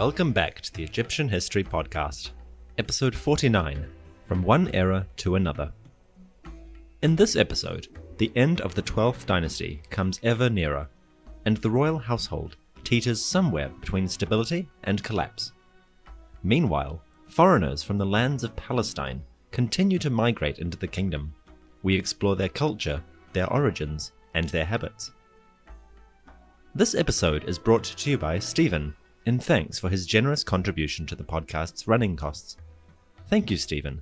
Welcome back to the Egyptian History Podcast, episode 49, From One Era to Another. In this episode, the end of the 12th dynasty comes ever nearer, and the royal household teeters somewhere between stability and collapse. Meanwhile, foreigners from the lands of Palestine continue to migrate into the kingdom. We explore their culture, their origins, and their habits. This episode is brought to you by Stephen, in thanks for his generous contribution to the podcast's running costs. Thank you, Stephen.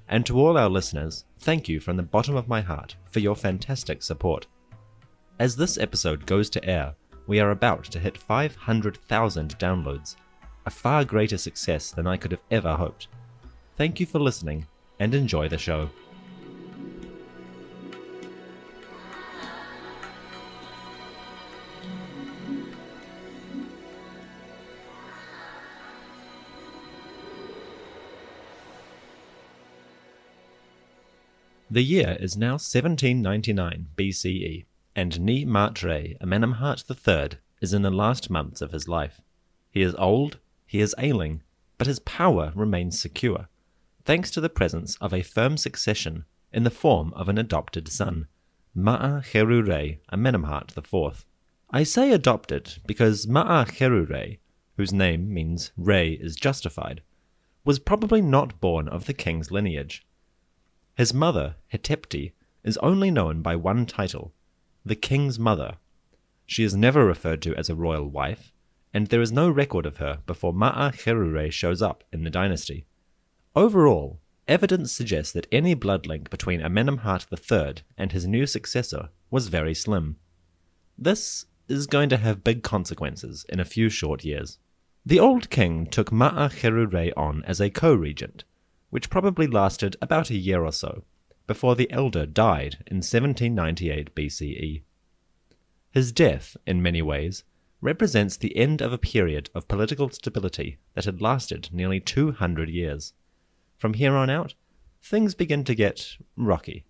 And to all our listeners, thank you from the bottom of my heart for your fantastic support. As this episode goes to air, we are about to hit 500,000 downloads, a far greater success than I could have ever hoped. Thank you for listening, and enjoy the show. The year is now 1799 BCE, and Ni-Matre Amenemhat III is in the last months of his life. He is old, he is ailing, but his power remains secure, thanks to the presence of a firm succession in the form of an adopted son, Ma'acherure Amenemhat IV. I say adopted because Ma'acherure, whose name means Re is justified, was probably not born of the king's lineage. His mother, Hetepti, is only known by one title, the king's mother. She is never referred to as a royal wife, and there is no record of her before Ma'acherure shows up in the dynasty. Overall, evidence suggests that any blood link between Amenemhat III and his new successor was very slim. This is going to have big consequences in a few short years. The old king took Ma'acherure on as a co-regent, which probably lasted about a year or so, before the elder died in 1798 BCE. His death, in many ways, represents the end of a period of political stability that had lasted nearly 200 years. From here on out, things begin to get rocky.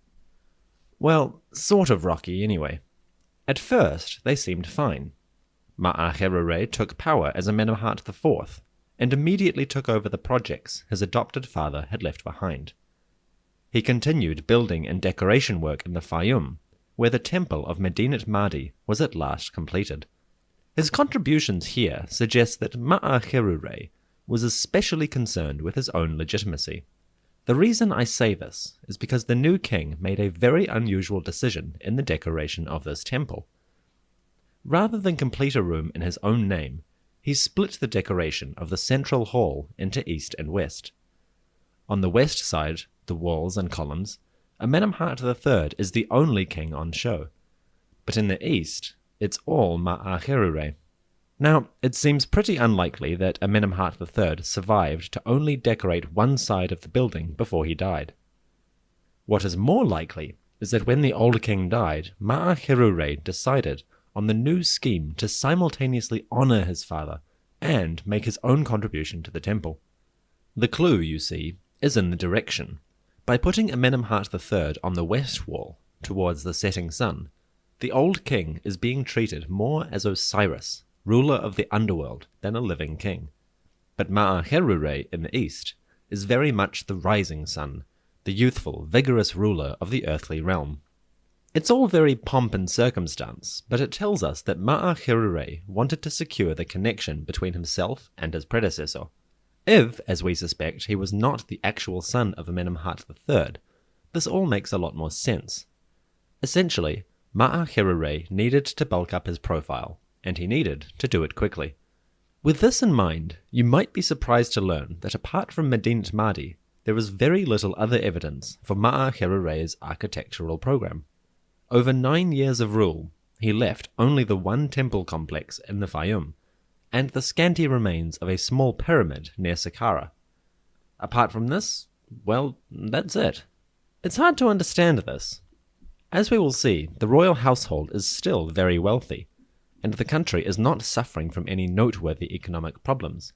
Well, sort of rocky anyway. At first, they seemed fine. Ma'acherure took power as Amenemhat IV, and immediately took over the projects his adopted father had left behind. He continued building and decoration work in the Fayum, where the temple of Medinet Mahdi was at last completed. His contributions here suggest that Ma'acherure was especially concerned with his own legitimacy. The reason I say this is because the new king made a very unusual decision in the decoration of this temple. Rather than complete a room in his own name, he split the decoration of the central hall into east and west. On the west side, the walls and columns, Amenemhat III is the only king on show. But in the east, it's all Ma'acherure. Now, it seems pretty unlikely that Amenemhat III survived to only decorate one side of the building before he died. What is more likely is that when the old king died, Ma'acherure decided on the new scheme to simultaneously honor his father and make his own contribution to the temple. The clue, you see, is in the direction. By putting Amenemhat III on the west wall, towards the setting sun, the old king is being treated more as Osiris, ruler of the underworld, than a living king. But Ma'acherure in the east is very much the rising sun, the youthful, vigorous ruler of the earthly realm. It's all very pomp and circumstance, but it tells us that Ma'acherure wanted to secure the connection between himself and his predecessor. If, as we suspect, he was not the actual son of Amenemhat III, this all makes a lot more sense. Essentially, Ma'acherure needed to bulk up his profile, and he needed to do it quickly. With this in mind, you might be surprised to learn that apart from Medinet Mahdi, there is very little other evidence for Ma'acherure's architectural program. Over 9 years of rule, he left only the one temple complex in the Fayum, and the scanty remains of a small pyramid near Saqqara. Apart from this, well, that's it. It's hard to understand this. As we will see, the royal household is still very wealthy, and the country is not suffering from any noteworthy economic problems.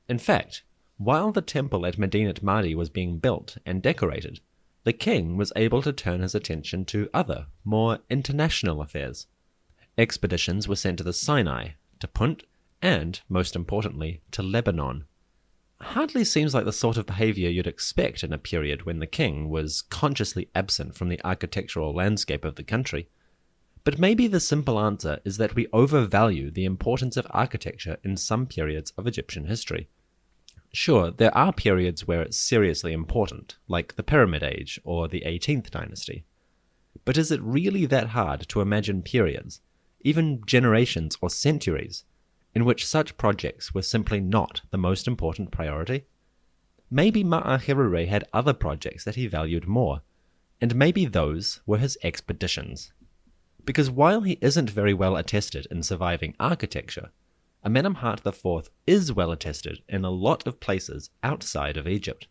In fact, while the temple at Medinet Mahdi was being built and decorated, the king was able to turn his attention to other, more international affairs. Expeditions were sent to the Sinai, to Punt, and, most importantly, to Lebanon. Hardly seems like the sort of behaviour you'd expect in a period when the king was consciously absent from the architectural landscape of the country. But maybe the simple answer is that we overvalue the importance of architecture in some periods of Egyptian history. Sure, there are periods where it's seriously important, like the Pyramid Age or the 18th dynasty. But is it really that hard to imagine periods, even generations or centuries, in which such projects were simply not the most important priority? Maybe Ma'aherure had other projects that he valued more, and maybe those were his expeditions. Because while he isn't very well attested in surviving architecture, Amenemhat IV is well attested in a lot of places outside of Egypt.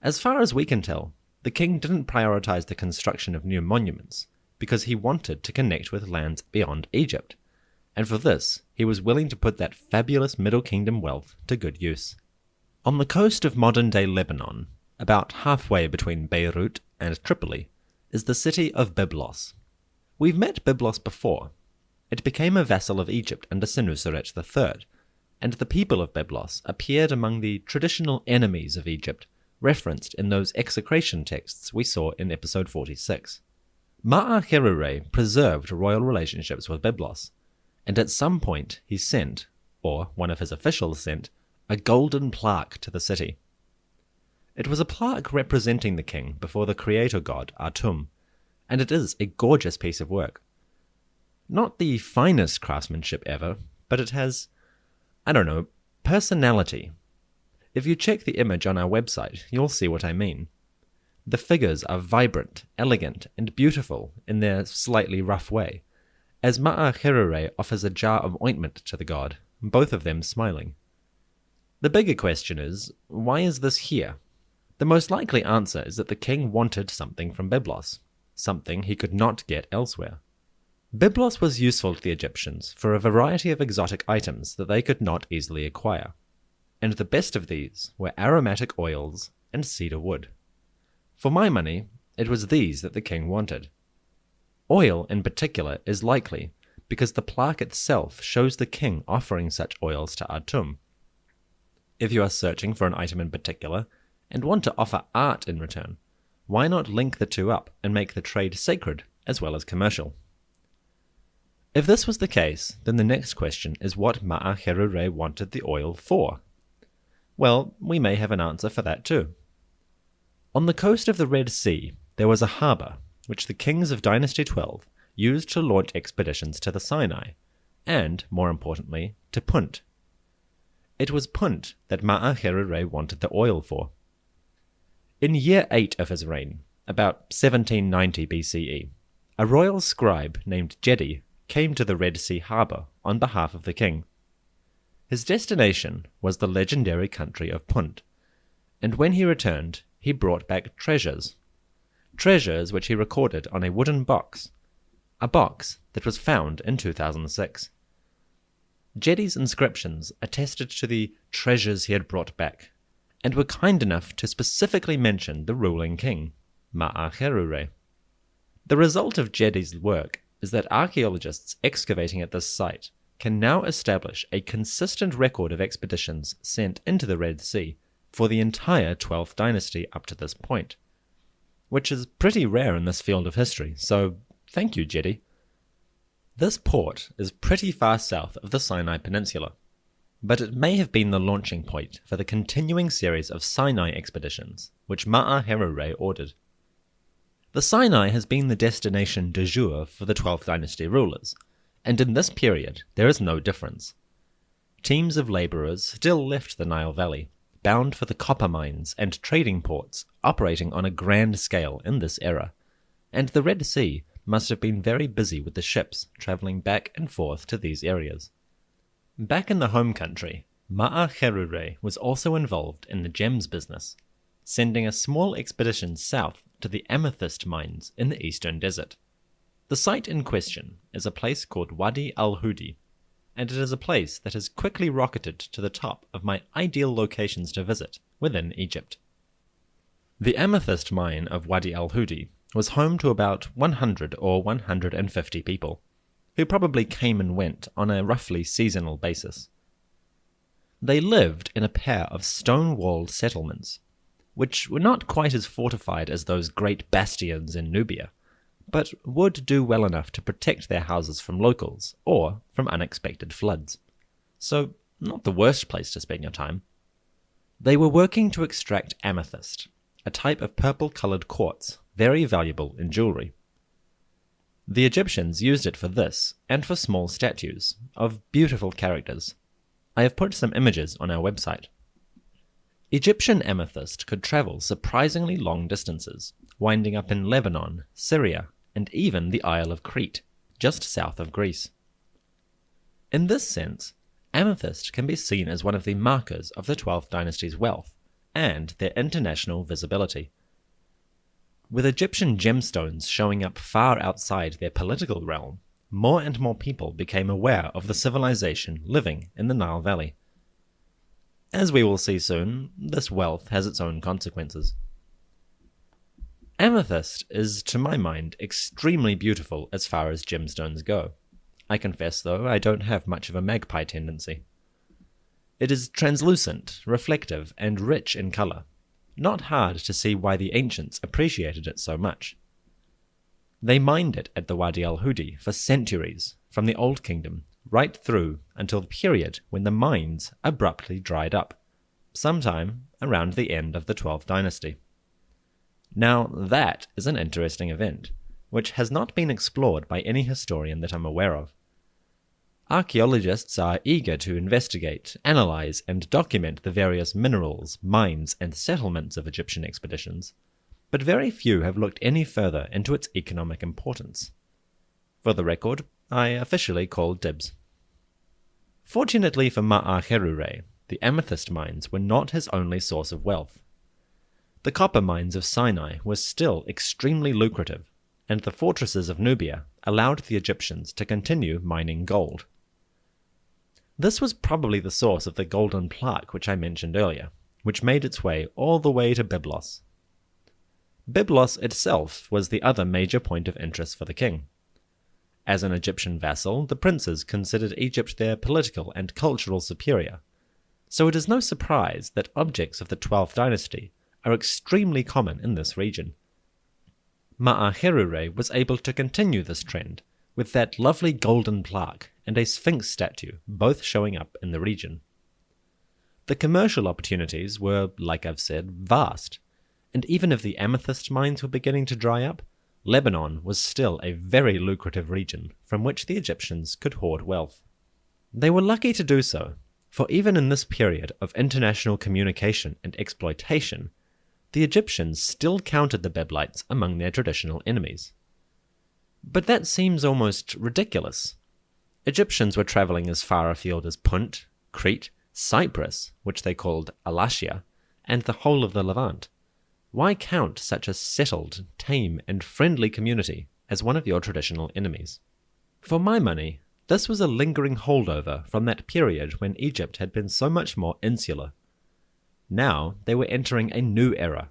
As far as we can tell, the king didn't prioritize the construction of new monuments because he wanted to connect with lands beyond Egypt, and for this he was willing to put that fabulous Middle Kingdom wealth to good use. On the coast of modern-day Lebanon, about halfway between Beirut and Tripoli, is the city of Byblos. We've met Byblos before. It became a vassal of Egypt under Senuseret III, and the people of Byblos appeared among the traditional enemies of Egypt, referenced in those execration texts we saw in episode 46. Ma'aherure preserved royal relationships with Byblos, and at some point he sent, or one of his officials sent, a golden plaque to the city. It was a plaque representing the king before the creator god Atum, and it is a gorgeous piece of work. Not the finest craftsmanship ever, but it has, personality. If you check the image on our website, you'll see what I mean. The figures are vibrant, elegant, and beautiful in their slightly rough way, as Ma'aherure offers a jar of ointment to the god, both of them smiling. The bigger question is, why is this here? The most likely answer is that the king wanted something from Byblos, something he could not get elsewhere. Byblos was useful to the Egyptians for a variety of exotic items that they could not easily acquire, and the best of these were aromatic oils and cedar wood. For my money, it was these that the king wanted. Oil, in particular, is likely because the plaque itself shows the king offering such oils to Atum. If you are searching for an item in particular, and want to offer art in return, why not link the two up and make the trade sacred as well as commercial? If this was the case, then the next question is what Ma'aherure wanted the oil for. Well, we may have an answer for that too. On the coast of the Red Sea, there was a harbour, which the kings of Dynasty 12 used to launch expeditions to the Sinai, and, more importantly, to Punt. It was Punt that Ma'aherure wanted the oil for. In year 8 of his reign, about 1790 BCE, a royal scribe named Jacke came to the Red Sea harbour on behalf of the king. His destination was the legendary country of Punt, and when he returned, he brought back treasures which he recorded on a wooden box, a box that was found in 2006. Jacke's inscriptions attested to the treasures he had brought back, and were kind enough to specifically mention the ruling king, Ma'aherure. The result of Jacke's work is that archaeologists excavating at this site can now establish a consistent record of expeditions sent into the Red Sea for the entire 12th dynasty up to this point, which is pretty rare in this field of history, so thank you, Jacke. This port is pretty far south of the Sinai Peninsula, but it may have been the launching point for the continuing series of Sinai expeditions, which Ma'aherure ordered. The Sinai has been the destination de jour for the 12th dynasty rulers, and in this period there is no difference. Teams of labourers still left the Nile Valley, bound for the copper mines and trading ports operating on a grand scale in this era, and the Red Sea must have been very busy with the ships travelling back and forth to these areas. Back in the home country, Ma'aherure was also involved in the gems business, sending a small expedition south to the Amethyst mines in the eastern desert. The site in question is a place called Wadi el-Hudi, and it is a place that has quickly rocketed to the top of my ideal locations to visit within Egypt. The Amethyst mine of Wadi el-Hudi was home to about 100 or 150 people, who probably came and went on a roughly seasonal basis. They lived in a pair of stone-walled settlements, which were not quite as fortified as those great bastions in Nubia, but would do well enough to protect their houses from locals or from unexpected floods. So, not the worst place to spend your time. They were working to extract amethyst, a type of purple-coloured quartz, very valuable in jewellery. The Egyptians used it for this, and for small statues, of beautiful characters. I have put some images on our website. Egyptian amethyst could travel surprisingly long distances, winding up in Lebanon, Syria, and even the Isle of Crete, just south of Greece. In this sense, amethyst can be seen as one of the markers of the 12th dynasty's wealth and their international visibility. With Egyptian gemstones showing up far outside their political realm, more and more people became aware of the civilization living in the Nile Valley. As we will see soon, this wealth has its own consequences. Amethyst is, to my mind, extremely beautiful as far as gemstones go. I confess, though, I don't have much of a magpie tendency. It is translucent, reflective, and rich in colour. Not hard to see why the ancients appreciated it so much. They mined it at the Wadi el-Hudi for centuries, from the Old Kingdom right through until the period when the mines abruptly dried up, sometime around the end of the 12th dynasty. Now that is an interesting event, which has not been explored by any historian that I'm aware of. Archaeologists are eager to investigate, analyze, and document the various minerals, mines, and settlements of Egyptian expeditions, but very few have looked any further into its economic importance. For the record, I officially call dibs. Fortunately for Ma'acherure, the amethyst mines were not his only source of wealth. The copper mines of Sinai were still extremely lucrative, and the fortresses of Nubia allowed the Egyptians to continue mining gold. This was probably the source of the golden plaque which I mentioned earlier, which made its way all the way to Byblos. Byblos itself was the other major point of interest for the king. As an Egyptian vassal, the princes considered Egypt their political and cultural superior, so it is no surprise that objects of the 12th dynasty are extremely common in this region. Ma'acherure was able to continue this trend, with that lovely golden plaque and a sphinx statue both showing up in the region. The commercial opportunities were, like I've said, vast, and even if the amethyst mines were beginning to dry up, Lebanon was still a very lucrative region from which the Egyptians could hoard wealth. They were lucky to do so, for even in this period of international communication and exploitation, the Egyptians still counted the Biblites among their traditional enemies. But that seems almost ridiculous. Egyptians were travelling as far afield as Punt, Crete, Cyprus, which they called Alatia, and the whole of the Levant. Why count such a settled, tame, and friendly community as one of your traditional enemies? For my money, this was a lingering holdover from that period when Egypt had been so much more insular. Now they were entering a new era,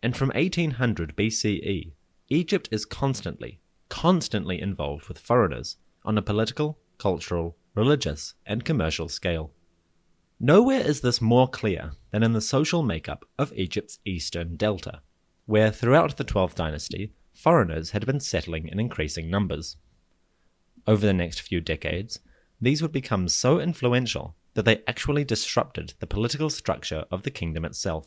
and from 1800 BCE, Egypt is constantly involved with foreigners on a political, cultural, religious, and commercial scale. Nowhere is this more clear than in the social makeup of Egypt's eastern delta, where throughout the 12th dynasty, foreigners had been settling in increasing numbers. Over the next few decades, these would become so influential that they actually disrupted the political structure of the kingdom itself.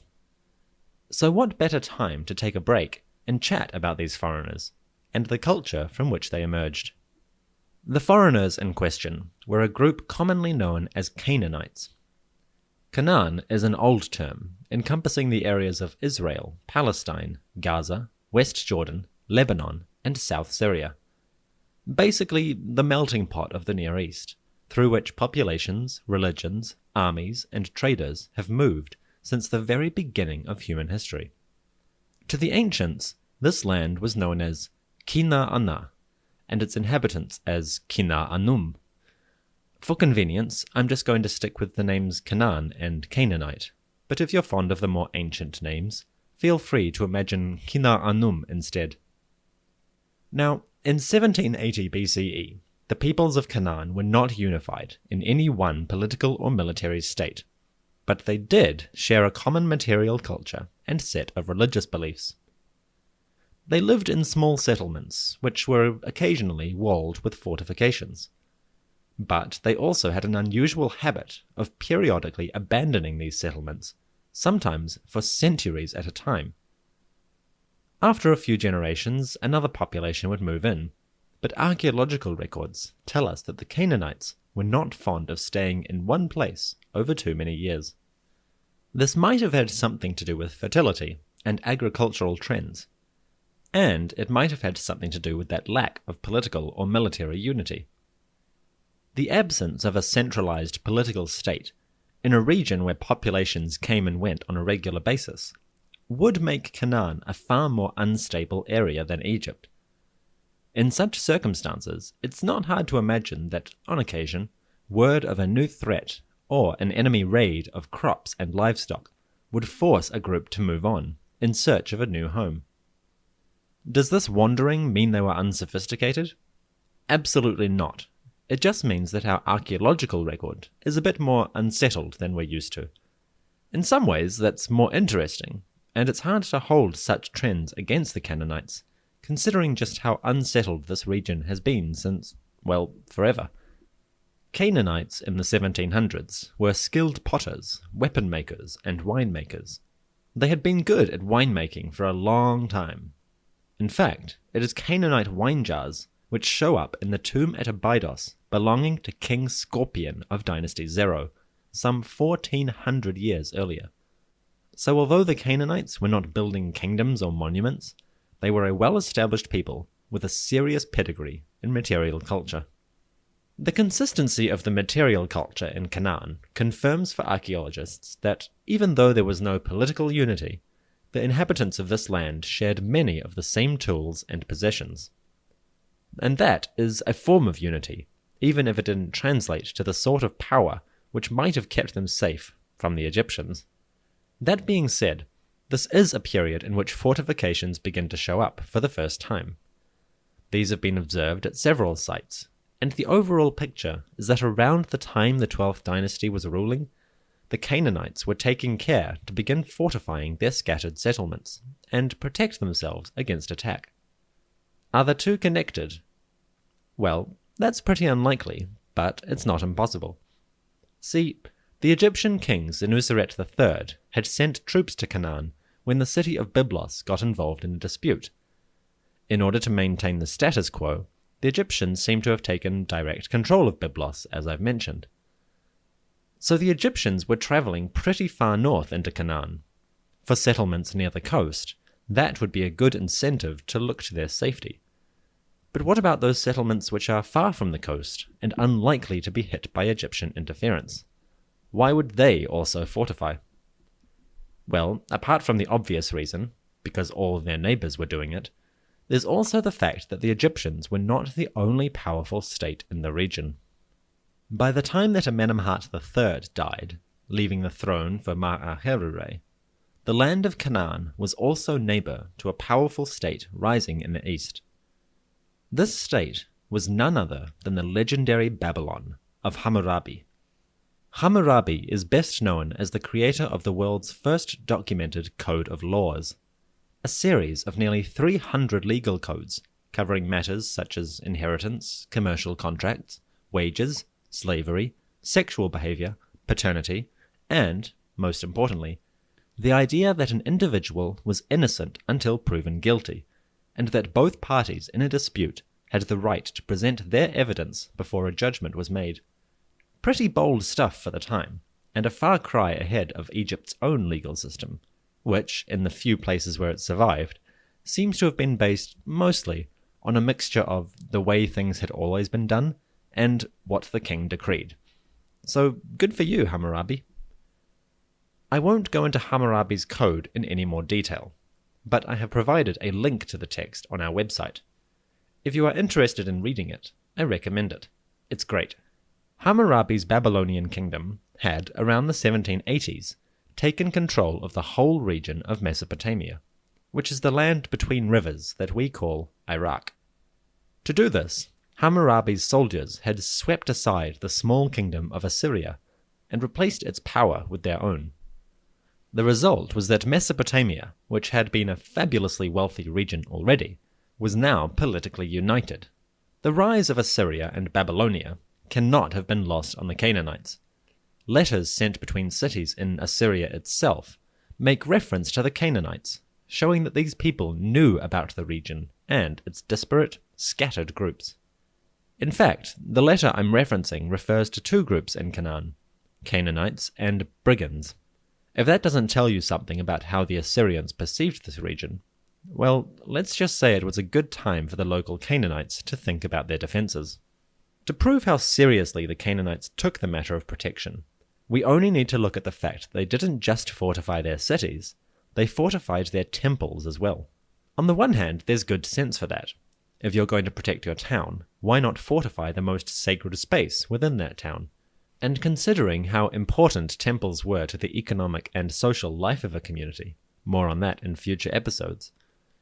So what better time to take a break and chat about these foreigners, and the culture from which they emerged? The foreigners in question were a group commonly known as Canaanites. Canaan is an old term, encompassing the areas of Israel, Palestine, Gaza, West Jordan, Lebanon, and South Syria. Basically, the melting pot of the Near East, through which populations, religions, armies, and traders have moved since the very beginning of human history. To the ancients, this land was known as Kina-Ana, and its inhabitants as Kina-Anum. For convenience, I'm just going to stick with the names Canaan and Canaanite, but if you're fond of the more ancient names, feel free to imagine Kina-Anum instead. Now, in 1780 BCE, the peoples of Canaan were not unified in any one political or military state, but they did share a common material culture and set of religious beliefs. They lived in small settlements, which were occasionally walled with fortifications. But they also had an unusual habit of periodically abandoning these settlements, sometimes for centuries at a time. After a few generations, another population would move in, but archaeological records tell us that the Canaanites were not fond of staying in one place over too many years. This might have had something to do with fertility and agricultural trends, and it might have had something to do with that lack of political or military unity. The absence of a centralized political state in a region where populations came and went on a regular basis would make Canaan a far more unstable area than Egypt. In such circumstances, it's not hard to imagine that, on occasion, word of a new threat or an enemy raid of crops and livestock would force a group to move on in search of a new home. Does this wandering mean they were unsophisticated? Absolutely not. It just means that our archaeological record is a bit more unsettled than we're used to. In some ways, that's more interesting, and it's hard to hold such trends against the Canaanites, considering just how unsettled this region has been since, well, forever. Canaanites in the 1700s were skilled potters, weapon makers, and winemakers. They had been good at winemaking for a long time. In fact, it is Canaanite wine jars which show up in the tomb at Abydos belonging to King Scorpion of Dynasty Zero, some 1400 years earlier. So although the Canaanites were not building kingdoms or monuments, they were a well-established people with a serious pedigree in material culture. The consistency of the material culture in Canaan confirms for archaeologists that even though there was no political unity, the inhabitants of this land shared many of the same tools and possessions. And that is a form of unity, even if it didn't translate to the sort of power which might have kept them safe from the Egyptians. That being said, this is a period in which fortifications begin to show up for the first time. These have been observed at several sites, and the overall picture is that around the time the 12th dynasty was ruling, the Canaanites were taking care to begin fortifying their scattered settlements and protect themselves against attack. Are the two connected? Well, that's pretty unlikely, but it's not impossible. See, the Egyptian king Senuseret III had sent troops to Canaan when the city of Byblos got involved in a dispute. In order to maintain the status quo, the Egyptians seem to have taken direct control of Byblos, as I've mentioned. So the Egyptians were travelling pretty far north into Canaan. For settlements near the coast, that would be a good incentive to look to their safety. But what about those settlements which are far from the coast and unlikely to be hit by Egyptian interference? Why would they also fortify? Well, apart from the obvious reason, because all of their neighbours were doing it, there's also the fact that the Egyptians were not the only powerful state in the region. By the time that Amenemhat III died, leaving the throne for Mar-Aherure, the land of Canaan was also neighbour to a powerful state rising in the east. This state was none other than the legendary Babylon of Hammurabi. Hammurabi is best known as the creator of the world's first documented Code of Laws, a series of nearly 300 legal codes covering matters such as inheritance, commercial contracts, wages, slavery, sexual behavior, paternity, and, most importantly, the idea that an individual was innocent until proven guilty, and that both parties in a dispute had the right to present their evidence before a judgment was made. Pretty bold stuff for the time, and a far cry ahead of Egypt's own legal system, which, in the few places where it survived, seems to have been based mostly on a mixture of the way things had always been done and what the king decreed. So good for you, Hammurabi. I won't go into Hammurabi's code in any more detail, but I have provided a link to the text on our website. If you are interested in reading it, I recommend it. It's great. Hammurabi's Babylonian kingdom had, around the 1780s, taken control of the whole region of Mesopotamia, which is the land between rivers that we call Iraq. To do this, Hammurabi's soldiers had swept aside the small kingdom of Assyria, and replaced its power with their own. The result was that Mesopotamia, which had been a fabulously wealthy region already, was now politically united. The rise of Assyria and Babylonia cannot have been lost on the Canaanites. Letters sent between cities in Assyria itself make reference to the Canaanites, showing that these people knew about the region and its disparate, scattered groups. In fact, the letter I'm referencing refers to two groups in Canaan, Canaanites and brigands. If that doesn't tell you something about how the Assyrians perceived this region, well, let's just say it was a good time for the local Canaanites to think about their defenses. To prove how seriously the Canaanites took the matter of protection, we only need to look at the fact they didn't just fortify their cities, they fortified their temples as well. On the one hand, there's good sense for that. If you're going to protect your town, why not fortify the most sacred space within that town? And considering how important temples were to the economic and social life of a community, more on that in future episodes,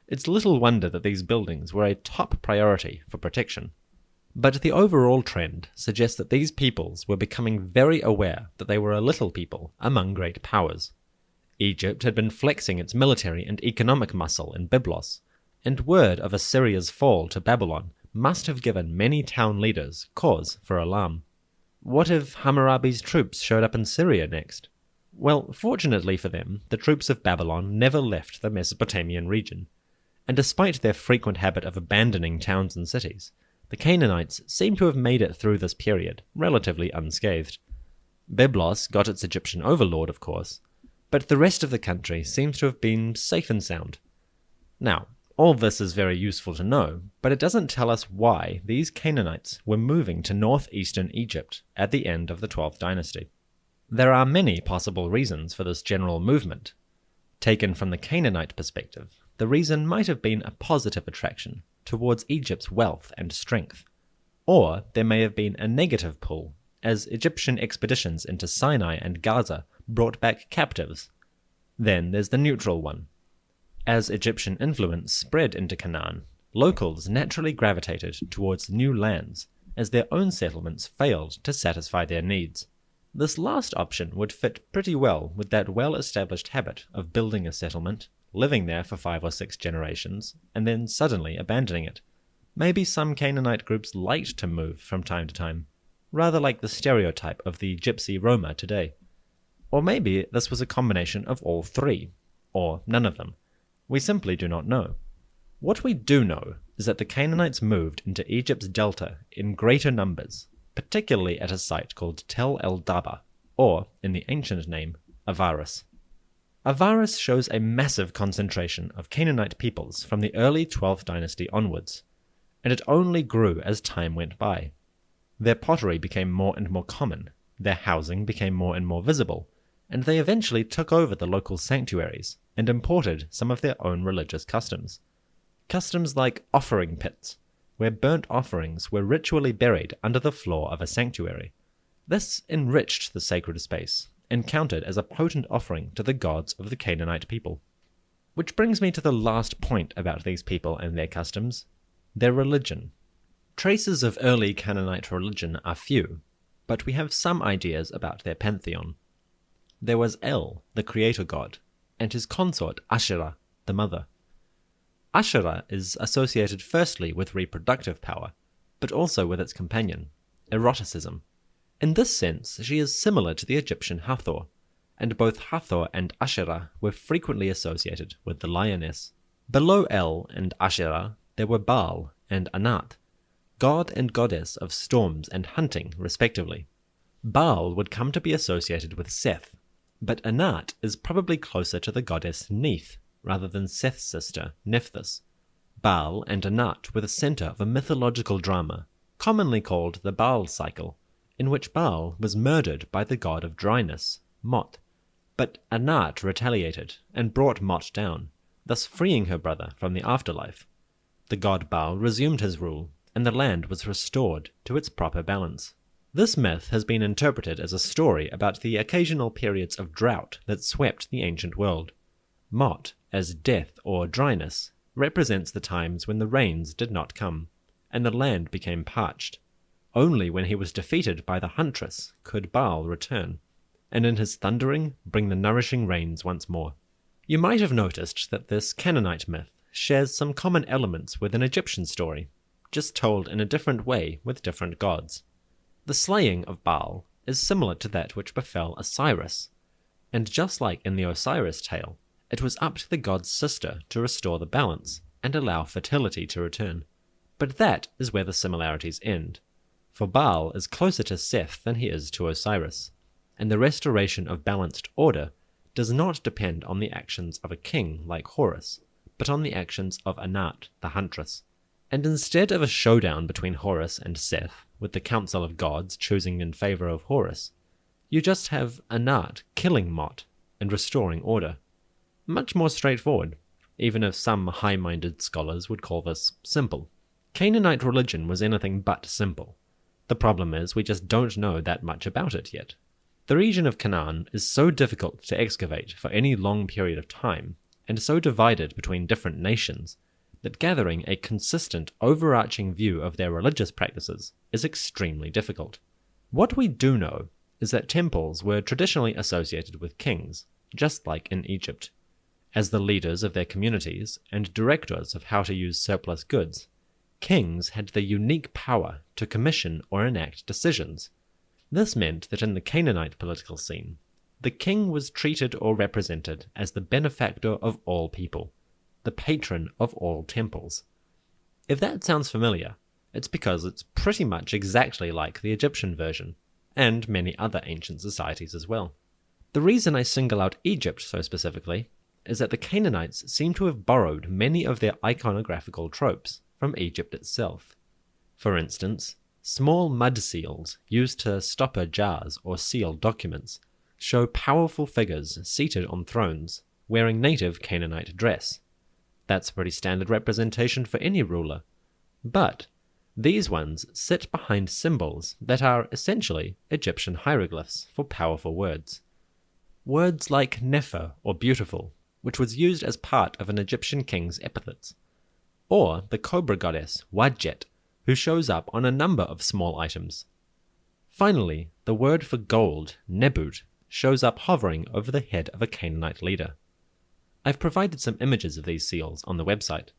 it's little wonder that these buildings were a top priority for protection. But the overall trend suggests that these peoples were becoming very aware that they were a little people among great powers. Egypt had been flexing its military and economic muscle in Byblos, and word of Assyria's fall to Babylon must have given many town leaders cause for alarm. What if Hammurabi's troops showed up in Syria next? Well, fortunately for them, the troops of Babylon never left the Mesopotamian region, and despite their frequent habit of abandoning towns and cities, the Canaanites seem to have made it through this period relatively unscathed. Byblos got its Egyptian overlord, of course, but the rest of the country seems to have been safe and sound. Now, all this is very useful to know, but it doesn't tell us why these Canaanites were moving to northeastern Egypt at the end of the 12th dynasty. There are many possible reasons for this general movement. Taken from the Canaanite perspective, the reason might have been a positive attraction towards Egypt's wealth and strength, or there may have been a negative pull, as Egyptian expeditions into Sinai and Gaza brought back captives. Then there's the neutral one. As Egyptian influence spread into Canaan, locals naturally gravitated towards new lands, as their own settlements failed to satisfy their needs. This last option would fit pretty well with that well-established habit of building a settlement, living there for 5 or 6 generations, and then suddenly abandoning it. Maybe some Canaanite groups liked to move from time to time, rather like the stereotype of the Gypsy Roma today. Or maybe this was a combination of all three, or none of them. We simply do not know. What we do know is that the Canaanites moved into Egypt's delta in greater numbers, particularly at a site called Tel el-Daba, or, in the ancient name, Avaris. Avaris shows a massive concentration of Canaanite peoples from the early 12th dynasty onwards, and it only grew as time went by. Their pottery became more and more common, their housing became more and more visible, and they eventually took over the local sanctuaries and imported some of their own religious customs. Customs like offering pits, where burnt offerings were ritually buried under the floor of a sanctuary. This enriched the sacred space and counted as a potent offering to the gods of the Canaanite people. Which brings me to the last point about these people and their customs, their religion. Traces of early Canaanite religion are few, but we have some ideas about their pantheon. There was El, the creator god, and his consort Asherah, the mother. Asherah is associated firstly with reproductive power, but also with its companion, eroticism. In this sense, she is similar to the Egyptian Hathor, and both Hathor and Asherah were frequently associated with the lioness. Below El and Asherah, there were Baal and Anat, god and goddess of storms and hunting, respectively. Baal would come to be associated with Seth, but Anat is probably closer to the goddess Neith, rather than Seth's sister, Nephthys. Baal and Anat were the center of a mythological drama, commonly called the Baal cycle, in which Baal was murdered by the god of dryness, Mot, but Anat retaliated and brought Mot down, thus freeing her brother from the afterlife. The god Baal resumed his rule, and the land was restored to its proper balance. This myth has been interpreted as a story about the occasional periods of drought that swept the ancient world. Mot, as death or dryness, represents the times when the rains did not come, and the land became parched. Only when he was defeated by the huntress could Baal return. and in his thundering bring the nourishing rains once more. You might have noticed that this Canaanite myth shares some common elements with an Egyptian story, just told in a different way with different gods. The slaying of Baal is similar to that which befell Osiris, and just like in the Osiris tale, it was up to the god's sister to restore the balance and allow fertility to return. But that is where the similarities end, for Baal is closer to Seth than he is to Osiris, and the restoration of balanced order does not depend on the actions of a king like Horus, but on the actions of Anat, the huntress. And instead of a showdown between Horus and Seth, with the council of gods choosing in favor of Horus, you just have Anat killing Mot and restoring order. Much more straightforward, even if some high-minded scholars would call this simple. Canaanite religion was anything but simple. The problem is we just don't know that much about it yet. The region of Canaan is so difficult to excavate for any long period of time, and so divided between different nations, that gathering a consistent, overarching view of their religious practices is extremely difficult. What we do know is that temples were traditionally associated with kings, just like in Egypt, as the leaders of their communities and directors of how to use surplus goods. Kings had the unique power to commission or enact decisions. This meant that in the Canaanite political scene, the king was treated or represented as the benefactor of all people, the patron of all temples. If that sounds familiar, it's because it's pretty much exactly like the Egyptian version, and many other ancient societies as well. The reason I single out Egypt so specifically is that the Canaanites seem to have borrowed many of their iconographical tropes from Egypt itself. For instance, small mud seals used to stopper jars or seal documents show powerful figures seated on thrones wearing native Canaanite dress. That's a pretty standard representation for any ruler. But these ones sit behind symbols that are essentially Egyptian hieroglyphs for powerful words. Words like Nefer or beautiful, which was used as part of an Egyptian king's epithets, or the cobra goddess Wadjet, who shows up on a number of small items. Finally, the word for gold, Nebut, shows up hovering over the head of a Canaanite leader. I've provided some images of these seals on the website.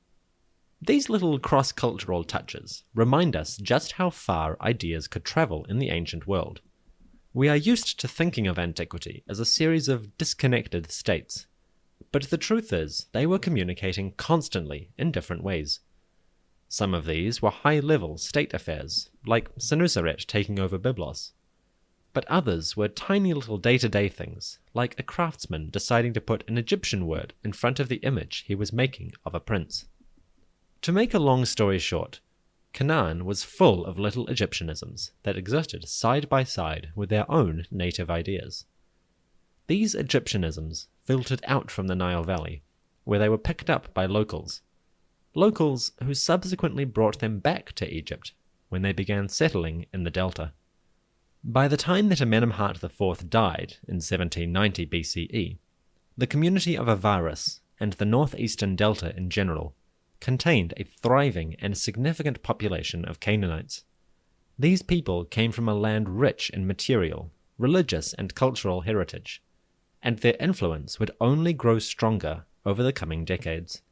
These little cross-cultural touches remind us just how far ideas could travel in the ancient world. We are used to thinking of antiquity as a series of disconnected states, but the truth is they were communicating constantly in different ways. Some of these were high-level state affairs, like Senuseret taking over Byblos, but others were tiny little day-to-day things, like a craftsman deciding to put an Egyptian word in front of the image he was making of a prince. To make a long story short, Canaan was full of little Egyptianisms that existed side by side with their own native ideas. These Egyptianisms filtered out from the Nile Valley, where they were picked up by locals who subsequently brought them back to Egypt when they began settling in the Delta. By the time that Amenemhat IV died in 1790 BCE, the community of Avaris and the northeastern Delta in general contained a thriving and significant population of Canaanites. These people came from a land rich in material, religious, and cultural heritage, and their influence would only grow stronger over the coming decades.